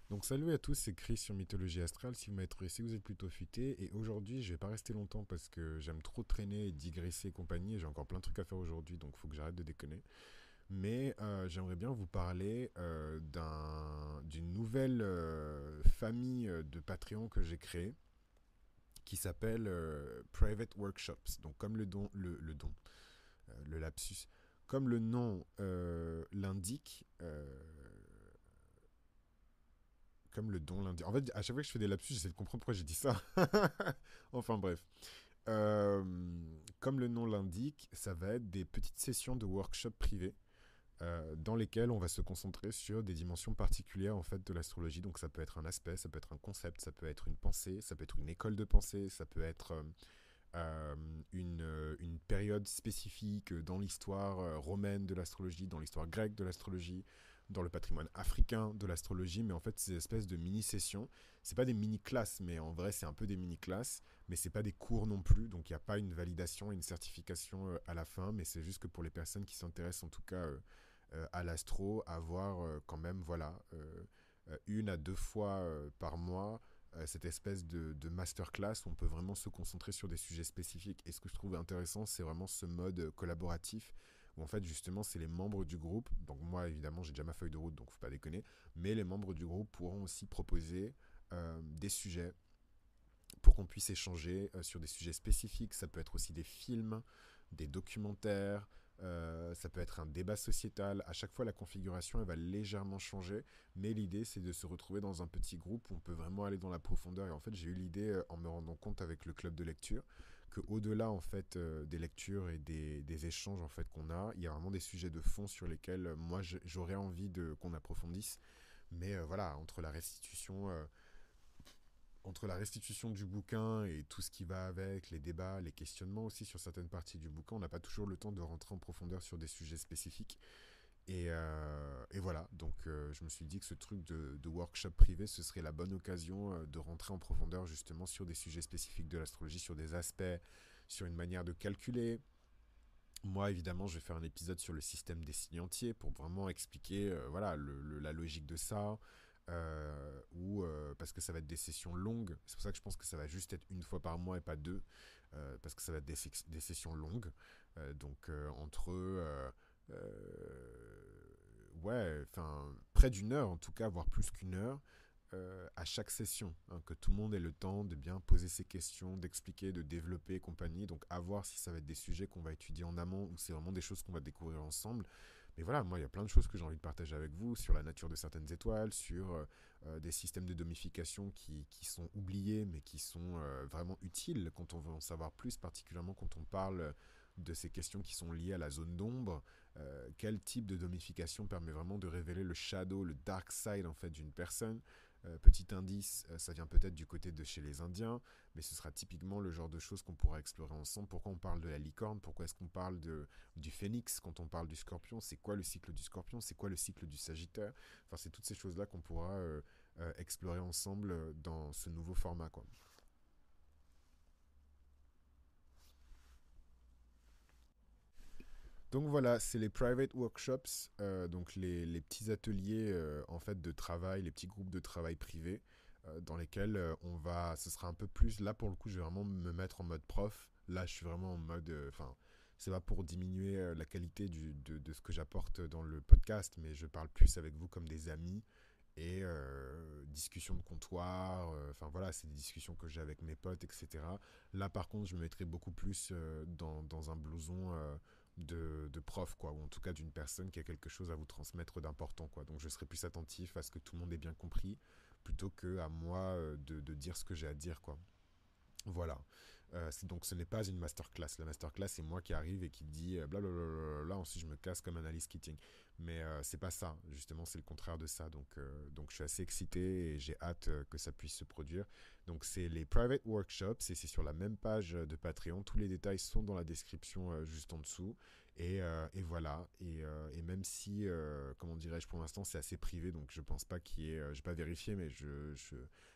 Donc salut à tous, c'est Chris sur Mythologie Astrale. Si vous m'avez trouvé ici, vous êtes plutôt futé. Et aujourd'hui, je vais pas rester longtemps parce que j'aime trop traîner et digresser et compagnie. Et j'ai encore plein de trucs à faire aujourd'hui, donc il faut que j'arrête de déconner. Mais j'aimerais bien vous parler d'une nouvelle famille de Patreon que j'ai créée qui s'appelle Private Workshops. Donc comme le lapsus, comme le nom l'indique, comme le don l'indique. En fait, à chaque fois que je fais des lapsus, j'essaie de comprendre pourquoi j'ai dit ça. Enfin bref. Euh, Comme le nom l'indique, ça va être des petites sessions de workshop privés dans lesquelles on va se concentrer sur des dimensions particulières en fait de l'astrologie. Donc ça peut être un aspect, ça peut être un concept, ça peut être une pensée, ça peut être une école de pensée, ça peut être euh, une période spécifique dans l'histoire romaine de l'astrologie, dans l'histoire grecque de l'astrologie, dans le patrimoine africain de l'astrologie, mais en fait, ces espèces de mini-sessions, c'est pas des mini-classes, mais en vrai, c'est un peu des mini-classes, mais c'est pas des cours non plus, donc il n'y a pas une validation et une certification à la fin, mais c'est juste que pour les personnes qui s'intéressent en tout cas à l'astro, avoir quand même, voilà, une à deux fois par mois cette espèce de masterclass où on peut vraiment se concentrer sur des sujets spécifiques. Et ce que je trouve intéressant, c'est vraiment ce mode collaboratif où en fait justement c'est les membres du groupe, donc moi évidemment j'ai déjà ma feuille de route donc faut pas déconner, mais les membres du groupe pourront aussi proposer des sujets pour qu'on puisse échanger sur des sujets spécifiques. Ça peut être aussi des films, des documentaires, ça peut être un débat sociétal. À chaque fois, la configuration, elle va légèrement changer, mais l'idée, c'est de se retrouver dans un petit groupe où on peut vraiment aller dans la profondeur. Et en fait, j'ai eu l'idée, en me rendant compte avec le club de lecture, que au-delà en fait des lectures et des échanges en fait qu'on a, il y a vraiment des sujets de fond sur lesquels moi j'aurais envie de qu'on approfondisse. Mais voilà, entre la restitution du bouquin et tout ce qui va avec, les débats, les questionnements aussi sur certaines parties du bouquin, on n'a pas toujours le temps de rentrer en profondeur sur des sujets spécifiques. Et voilà, donc je me suis dit que ce truc de workshop privé, ce serait la bonne occasion de rentrer en profondeur justement sur des sujets spécifiques de l'astrologie, sur des aspects, sur une manière de calculer. Moi, évidemment, je vais faire un épisode sur le système des signes entiers pour vraiment expliquer voilà, la logique de ça. Parce que ça va être des sessions longues. C'est pour ça que je pense que ça va juste être une fois par mois et pas deux. Parce que ça va être des sessions longues. Entre ouais, enfin, près d'une heure en tout cas, voire plus qu'une heure à chaque session, hein, que tout le monde ait le temps de bien poser ses questions, d'expliquer, de développer et compagnie. Donc à voir si ça va être des sujets qu'on va étudier en amont ou c'est vraiment des choses qu'on va découvrir ensemble. Mais voilà, moi il y a plein de choses que j'ai envie de partager avec vous sur la nature de certaines étoiles, sur des systèmes de domification qui sont oubliés mais qui sont vraiment utiles quand on veut en savoir plus, particulièrement quand on parle de ces questions qui sont liées à la zone d'ombre. Quel type de domification permet vraiment de révéler le shadow, le dark side en fait d'une personne. Petit indice, ça vient peut-être du côté de chez les Indiens, mais ce sera typiquement le genre de choses qu'on pourra explorer ensemble. Pourquoi on parle de la licorne? Pourquoi est-ce qu'on parle du phénix quand on parle du scorpion? C'est quoi le cycle du scorpion? C'est quoi le cycle du sagittaire? Enfin, c'est toutes ces choses-là qu'on pourra explorer ensemble dans ce nouveau format, quoi. Donc voilà, c'est les private workshops, donc les petits ateliers en fait de travail, les petits groupes de travail privés dans lesquels ce sera un peu plus, là pour le coup je vais vraiment me mettre en mode prof, là je suis vraiment en mode, enfin c'est pas pour diminuer la qualité de ce que j'apporte dans le podcast, mais je parle plus avec vous comme des amis et discussions de comptoir, enfin voilà, c'est des discussions que j'ai avec mes potes, etc. Là par contre, je me mettrais beaucoup plus dans un blouson de prof, quoi, ou en tout cas d'une personne qui a quelque chose à vous transmettre d'important, quoi. Donc je serai plus attentif à ce que tout le monde ait bien compris, plutôt que à moi de dire ce que j'ai à dire, quoi. Voilà. Donc ce n'est pas une masterclass. La masterclass, c'est moi qui arrive et qui dit blablabla. Ensuite, je me casse comme Annalise Keating. Mais c'est pas ça. Justement, c'est le contraire de ça. Donc je suis assez excité et j'ai hâte que ça puisse se produire. Donc, c'est les private workshops et c'est sur la même page de Patreon. Tous les détails sont dans la description juste en dessous. Et voilà. Et même si, comment dirais-je, pour l'instant, c'est assez privé. Donc, je pense pas qu'il y ait. J'ai pas vérifié, mais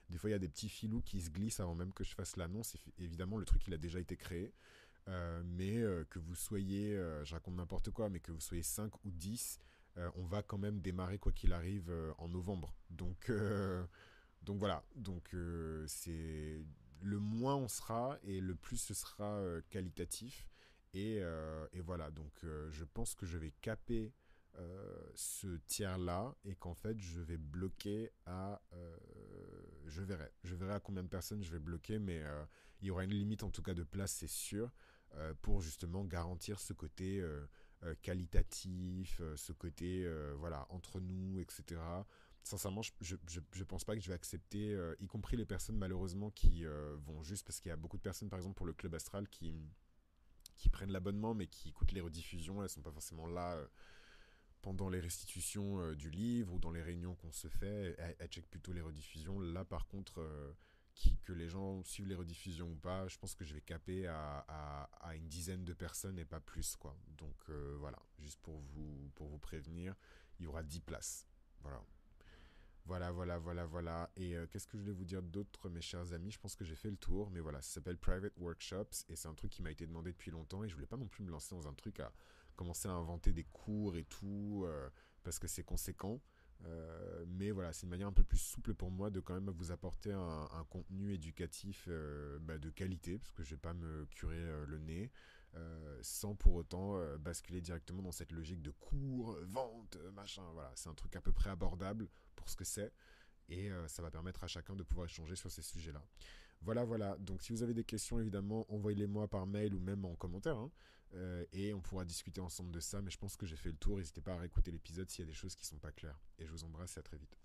des fois, il y a des petits filous qui se glissent avant même que je fasse l'annonce. Évidemment, le truc, il a déjà été créé. Mais que vous soyez, je raconte n'importe quoi, mais que vous soyez 5 ou 10, on va quand même démarrer quoi qu'il arrive en novembre. Donc, donc voilà, donc c'est le moins on sera et le plus ce sera qualitatif. Et voilà, donc je pense que je vais caper ce tiers-là et qu'en fait je vais bloquer à... je verrai à combien de personnes je vais bloquer, mais il y aura une limite en tout cas de place, c'est sûr, pour justement garantir ce côté qualitatif, ce côté voilà, entre nous, etc. Sincèrement, je pense pas que je vais accepter, y compris les personnes malheureusement qui vont juste parce qu'il y a beaucoup de personnes, par exemple pour le Club Astral, qui prennent l'abonnement mais qui écoutent les rediffusions, elles sont pas forcément là pendant les restitutions du livre ou dans les réunions qu'on se fait, elles checkent plutôt les rediffusions. Là par contre, que les gens suivent les rediffusions ou pas, je pense que je vais caper à une dizaine de personnes et pas plus, quoi. Donc voilà, juste pour vous prévenir, il y aura 10 places. Voilà. Voilà, voilà, voilà, voilà. Et qu'est-ce que je voulais vous dire d'autre, mes chers amis? Je pense que j'ai fait le tour, mais voilà, ça s'appelle Private Workshops et c'est un truc qui m'a été demandé depuis longtemps et je voulais pas non plus me lancer dans un truc à commencer à inventer des cours et tout parce que c'est conséquent. Mais voilà, c'est une manière un peu plus souple pour moi de quand même vous apporter un contenu éducatif de qualité, parce que je vais pas me curer le nez, sans pour autant basculer directement dans cette logique de cours, vente, machin. Voilà, c'est un truc à peu près abordable pour ce que c'est, et ça va permettre à chacun de pouvoir échanger sur ces sujets-là. Voilà, voilà. Donc si vous avez des questions, évidemment, envoyez-les-moi par mail ou même en commentaire, hein. Et on pourra discuter ensemble de ça. Mais je pense que j'ai fait le tour. N'hésitez pas à réécouter l'épisode s'il y a des choses qui ne sont pas claires. Et je vous embrasse et à très vite.